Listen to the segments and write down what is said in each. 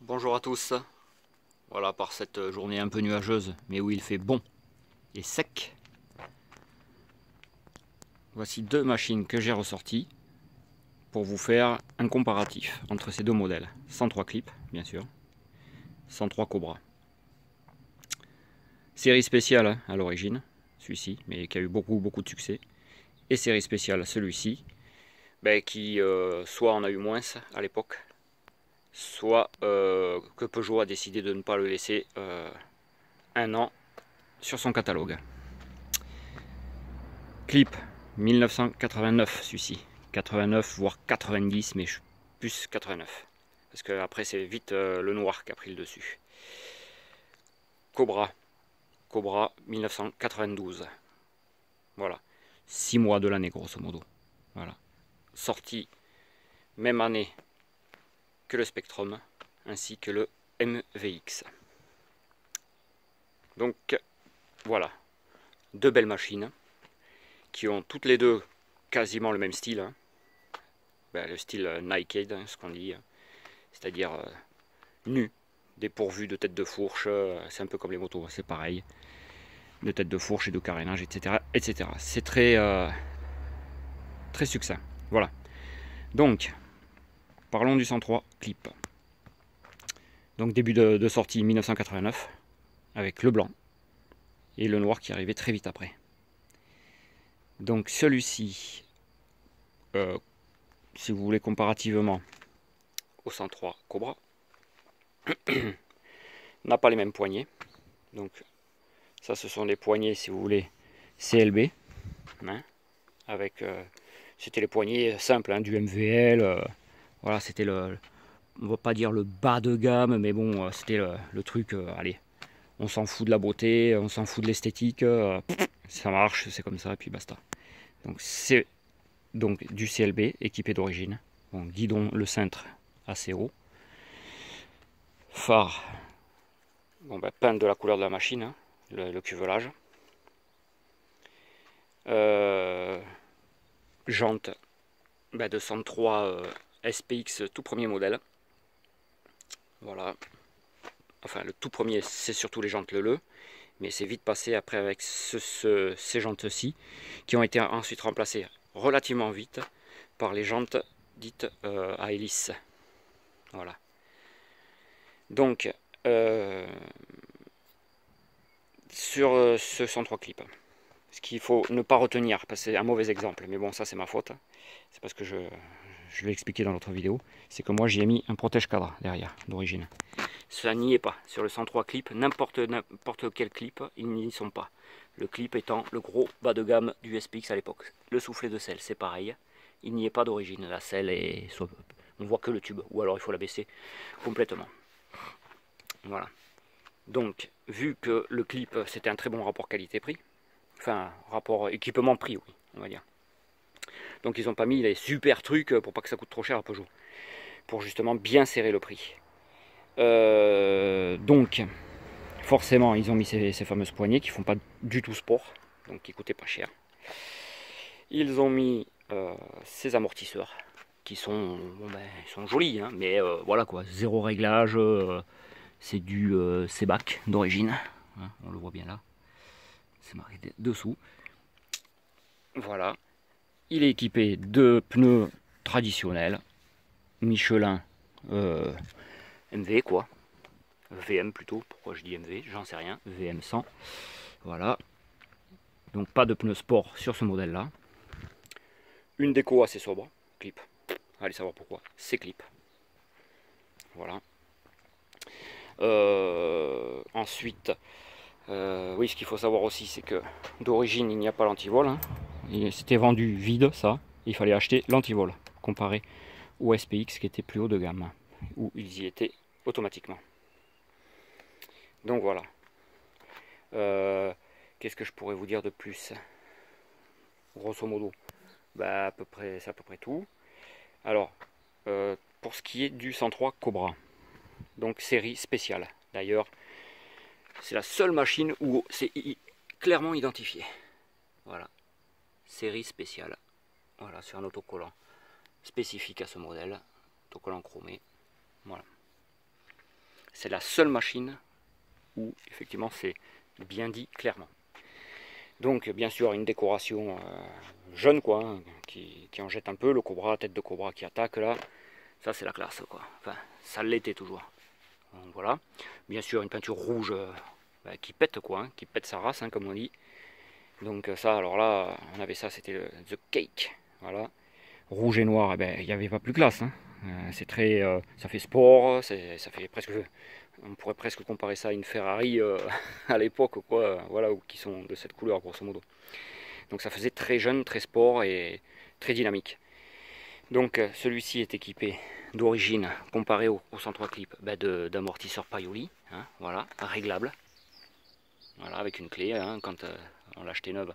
Bonjour à tous. Voilà, par cette journée un peu nuageuse, mais où il fait bon et sec. Voici deux machines que j'ai ressorties pour vous faire un comparatif entre ces deux modèles. 103 clips, bien sûr. 103 Cobra. Série spéciale hein, à l'origine, celui-ci, mais qui a eu beaucoup de succès. Et série spéciale, celui-ci, qui soit en a eu moins à l'époque, soit que Peugeot a décidé de ne pas le laisser un an sur son catalogue. Clip 1989 celui-ci, 89 voire 90, mais plus 89 parce que après c'est vite le noir qui a pris le dessus. Cobra 1992, voilà, 6 mois de l'année grosso modo, voilà, sorti même année que le Spectrum ainsi que le MVX. Donc voilà, deux belles machines qui ont toutes les deux quasiment le même style, hein. Le style naked, hein, ce qu'on dit, c'est-à-dire nu, dépourvu de tête de fourche, c'est un peu comme les motos, c'est pareil, de tête de fourche et de carénage, etc. etc. C'est très succinct. Voilà. Donc, parlons du 103 clip. Donc début de sortie 1989, avec le blanc et le noir qui arrivait très vite après. Donc celui-ci, si vous voulez comparativement au 103 Cobra, n'a pas les mêmes poignées. Donc ça ce sont des poignées si vous voulez CLB, hein, avec c'était les poignées simples hein, du MVL, voilà, c'était on va pas dire le bas de gamme, mais bon, c'était le truc, allez, on s'en fout de la beauté, on s'en fout de l'esthétique, ça marche, c'est comme ça, et puis basta. Donc c'est donc du CLB équipé d'origine, bon, guidon le cintre assez haut, phare, bon, peint de la couleur de la machine, hein, le cuvelage, jante 203 SPX tout premier modèle, voilà, enfin le tout premier c'est surtout les jantes Leleu, mais c'est vite passé après avec ces jantes-ci qui ont été ensuite remplacées relativement vite par les jantes dites à hélice. Voilà. Donc sur ce 103 clips, ce qu'il faut ne pas retenir, parce que c'est un mauvais exemple, mais bon ça c'est ma faute, c'est parce que je l'ai expliqué dans l'autre vidéo, c'est que moi j'y ai mis un protège-cadre derrière d'origine. Ça n'y est pas. Sur le 103 clip, n'importe quel clip, ils n'y sont pas. Le clip étant le gros bas de gamme du SPX à l'époque. Le soufflet de selle, c'est pareil. Il n'y est pas d'origine. La selle est... on voit que le tube. Ou alors il faut la baisser complètement. Voilà. Donc, vu que le clip, c'était un très bon rapport qualité-prix, enfin, rapport équipement-prix, oui, on va dire. Donc ils n'ont pas mis les super trucs pour pas que ça coûte trop cher à Peugeot. Pour justement bien serrer le prix. Donc, forcément, ils ont mis ces fameuses poignées qui font pas du tout sport, donc qui coûtaient pas cher. Ils ont mis ces amortisseurs qui sont, bon ils sont jolis, hein, mais voilà quoi, zéro réglage. C'est du Sebac d'origine, hein, on le voit bien là, c'est marqué dessous. Voilà, il est équipé de pneus traditionnels, Michelin MV quoi. VM plutôt, pourquoi je dis MV, j'en sais rien, VM 100, voilà, donc pas de pneus sport sur ce modèle là, une déco assez sobre, clip, allez savoir pourquoi, c'est clip, voilà. Ensuite, oui, ce qu'il faut savoir aussi, c'est que d'origine il n'y a pas l'antivol, hein. C'était vendu vide ça, il fallait acheter l'antivol, comparé au SPX qui était plus haut de gamme, où ils y étaient automatiquement. Donc voilà. Qu'est-ce que je pourrais vous dire de plus? Grosso modo, à peu près, c'est à peu près tout. Alors, pour ce qui est du 103 Cobra, donc série spéciale. D'ailleurs, c'est la seule machine où c'est clairement identifié. Voilà, série spéciale. Voilà, sur un autocollant spécifique à ce modèle, autocollant chromé. Voilà. c'est la seule machine où effectivement c'est bien dit clairement. Donc bien sûr une décoration jeune quoi, hein, qui en jette un peu, le cobra, tête de cobra qui attaque là, ça c'est la classe quoi, enfin ça l'était toujours. Donc, voilà, bien sûr une peinture rouge qui pète quoi, hein, qui pète sa race hein, comme on dit. Donc ça alors là on avait ça, c'était le The Cake, voilà. Rouge et noir, eh ben, il n'y avait pas plus classe. Hein. C'est très, ça fait sport, ça fait presque, on pourrait presque comparer ça à une Ferrari à l'époque, quoi, voilà, qui sont de cette couleur grosso modo. Donc ça faisait très jeune, très sport et très dynamique. Donc celui-ci est équipé d'origine, comparé au 103 Clip, ben, d'amortisseur Paioli, hein, voilà, réglable, voilà, avec une clé, hein, quand on l'achetait neuve.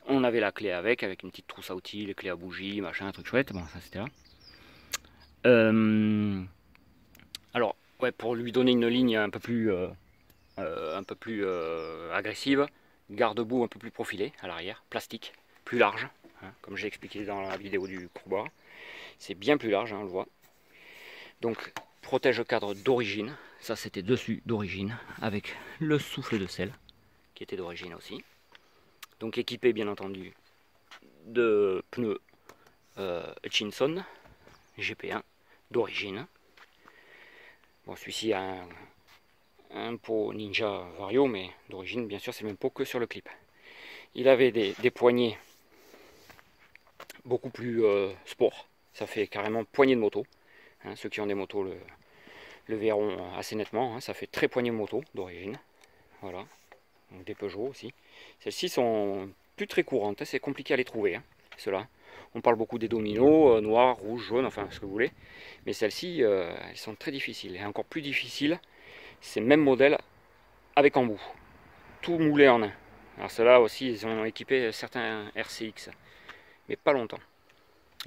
On avait la clé avec une petite trousse à outils, les clés à bougie, machin, un truc chouette. Bon, ça c'était là. Alors, ouais, pour lui donner une ligne un peu plus agressive, garde-boue un peu plus profilé à l'arrière, plastique, plus large, hein, comme j'ai expliqué dans la vidéo du courbard. C'est bien plus large, hein, on le voit. Donc, protège-cadre d'origine, ça c'était dessus d'origine, avec le souffle de sel, qui était d'origine aussi. Donc équipé bien entendu de pneus Hutchinson GP1 d'origine. Bon, celui-ci a un pot Ninja Vario, mais d'origine bien sûr c'est le même pot que sur le clip. Il avait des poignées beaucoup plus sport, ça fait carrément poignée de moto. Hein, ceux qui ont des motos le verront assez nettement, hein, ça fait très poignée de moto d'origine. Voilà, donc des Peugeot aussi. Celles-ci sont plus très courantes, hein, c'est compliqué à les trouver, hein, ceux-là. On parle beaucoup des dominos, noirs, rouges, jaunes, enfin ce que vous voulez. Mais celles-ci, elles sont très difficiles. Et encore plus difficiles, c'est le même modèle avec embout. Tout moulé en un. Alors ceux-là aussi, ils ont équipé certains RCX. Mais pas longtemps.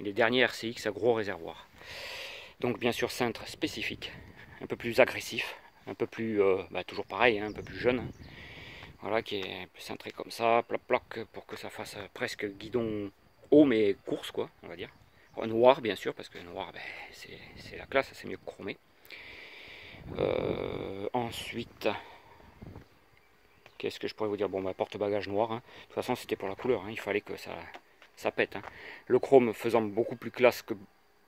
Les derniers RCX à gros réservoir. Donc bien sûr, cintre spécifique. Un peu plus agressif. Un peu plus, toujours pareil, hein, un peu plus jeune. Voilà, qui est cintré comme ça, plac, pour que ça fasse presque guidon haut, mais course, quoi, on va dire. Noir, bien sûr, parce que noir, ben, c'est la classe, c'est mieux que chromé. Ensuite, qu'est-ce que je pourrais vous dire? Bon, porte-bagages noir, hein. De toute façon, c'était pour la couleur, hein. Il fallait que ça pète. Hein. Le chrome faisant beaucoup plus classe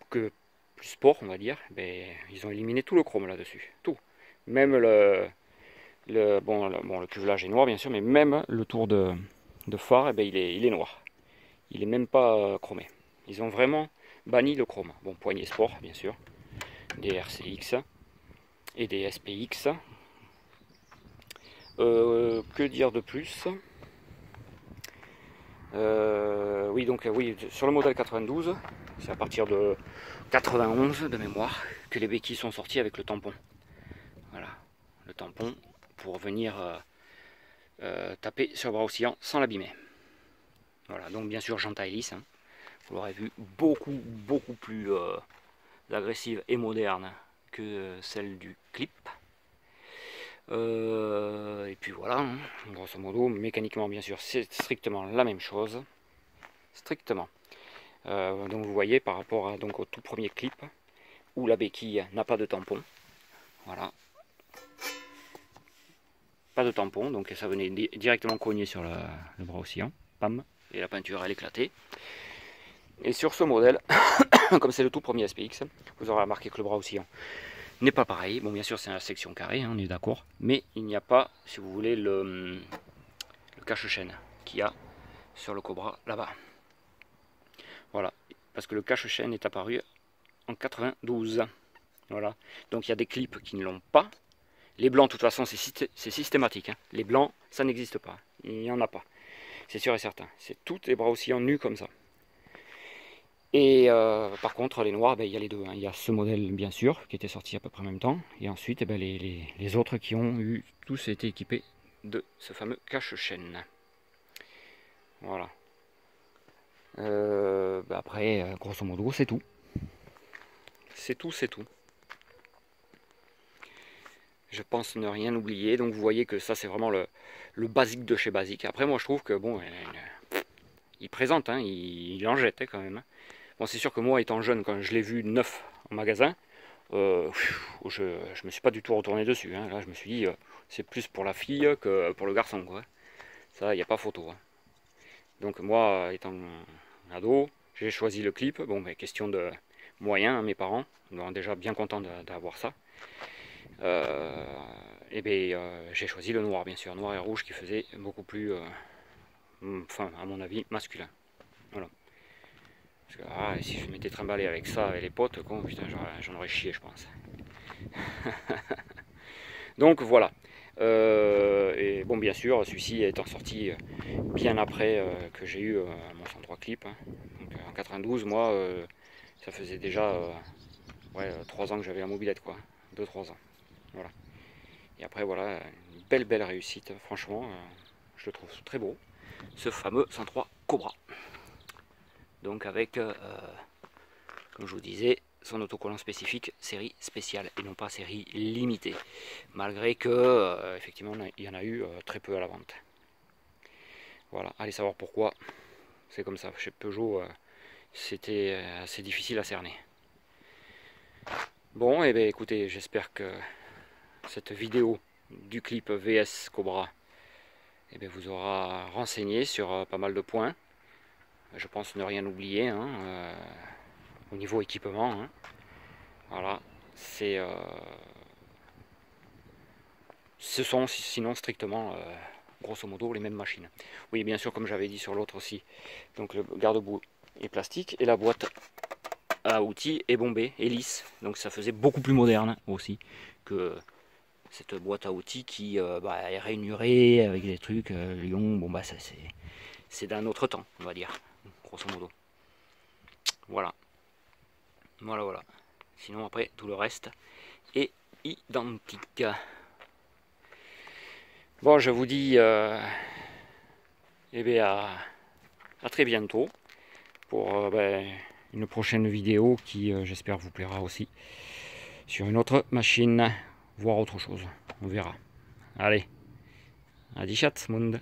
que plus sport, on va dire, ben, ils ont éliminé tout le chrome là-dessus, tout. Même le cuvelage est noir bien sûr, mais même le tour de phare, eh ben, il est noir. Il est même pas chromé. Ils ont vraiment banni le chrome. Bon, poignée sport bien sûr, des RCX et des SPX. Que dire de plus? Oui, sur le modèle 92, c'est à partir de 91 de mémoire que les béquilles sont sorties avec le tampon. Voilà, le tampon pour venir taper sur le bras oscillant sans l'abîmer. Voilà, donc bien sûr jante à hélice, hein. Vous l'aurez vu, beaucoup plus agressive et moderne que celle du clip. Et puis voilà, hein, grosso modo, mécaniquement bien sûr c'est strictement la même chose. Strictement. Donc vous voyez par rapport à, donc, au tout premier clip où la béquille n'a pas de tampon. Voilà. Pas de tampon, donc ça venait directement cogner sur le bras oscillant. Pam, et la peinture elle éclatait. Et sur ce modèle, comme c'est le tout premier SPX, vous aurez remarqué que le bras oscillant n'est pas pareil. Bon, bien sûr, c'est la section carrée, hein, on est d'accord. Mais il n'y a pas, si vous voulez, le cache-chaîne qu'il y a sur le Cobra là-bas. Voilà, parce que le cache-chaîne est apparu en 92. Voilà, donc il y a des clips qui ne l'ont pas. Les blancs, de toute façon, c'est systématique. Hein. Les blancs, ça n'existe pas. Il n'y en a pas. C'est sûr et certain. C'est tous les bras oscillants nus comme ça. Et par contre, les noirs, ben, il y a les deux. Hein. Il y a ce modèle, bien sûr, qui était sorti à peu près en même temps. Et ensuite, ben, les autres qui ont eu, tous été équipés de ce fameux cache-chaîne. Voilà. Ben après, grosso modo, c'est tout. C'est tout. Je pense ne rien oublier. Donc vous voyez que ça, c'est vraiment le basique de chez basique. Après, moi, je trouve que, bon, il présente, hein, il en jette hein, quand même. Bon, c'est sûr que moi, étant jeune, quand je l'ai vu neuf en magasin, je me suis pas du tout retourné dessus, hein. Là je me suis dit c'est plus pour la fille que pour le garçon, quoi. Ça, il n'y a pas photo, hein. Donc moi, étant ado, j'ai choisi le clip. Bon, mais question de moyens, hein, mes parents sont déjà bien contents d'avoir ça. Et bien, j'ai choisi le noir, bien sûr, noir et rouge, qui faisait beaucoup plus, enfin, à mon avis, masculin. Voilà. Parce que si je m'étais trimballé avec ça, avec les potes, con, putain, j'en aurais chié, je pense. Donc voilà. Et bon, bien sûr, celui-ci étant sorti bien après que j'ai eu mon 103 clip. Hein. Donc, en 92, moi, ça faisait déjà 3 ans que j'avais la mobilette, quoi. 2-3 ans. Voilà. Et après, voilà, une belle réussite. Franchement, je le trouve très beau. Ce fameux 103 Cobra. Donc avec, comme je vous disais, son autocollant spécifique série spéciale et non pas série limitée, malgré que effectivement il y en a eu très peu à la vente. Voilà, allez savoir pourquoi c'est comme ça. Chez Peugeot, c'était assez difficile à cerner. Bon, et bien écoutez, j'espère que cette vidéo du clip VS Cobra vous aura renseigné sur pas mal de points. Je pense ne rien oublier, hein, au niveau équipement, hein. Voilà, ce sont sinon strictement, grosso modo, les mêmes machines. Oui, bien sûr, comme j'avais dit sur l'autre aussi, donc le garde-boue est plastique et la boîte à outils est bombée et lisse. Donc ça faisait beaucoup plus moderne aussi que cette boîte à outils qui est rainurée avec des trucs Lyon. Bon, ça c'est d'un autre temps, on va dire, grosso modo. Voilà. Voilà. Sinon après tout le reste est identique. Bon, je vous dis à très bientôt pour une prochaine vidéo qui j'espère vous plaira aussi sur une autre machine, voire autre chose, on verra. Allez, à die Schatzmund.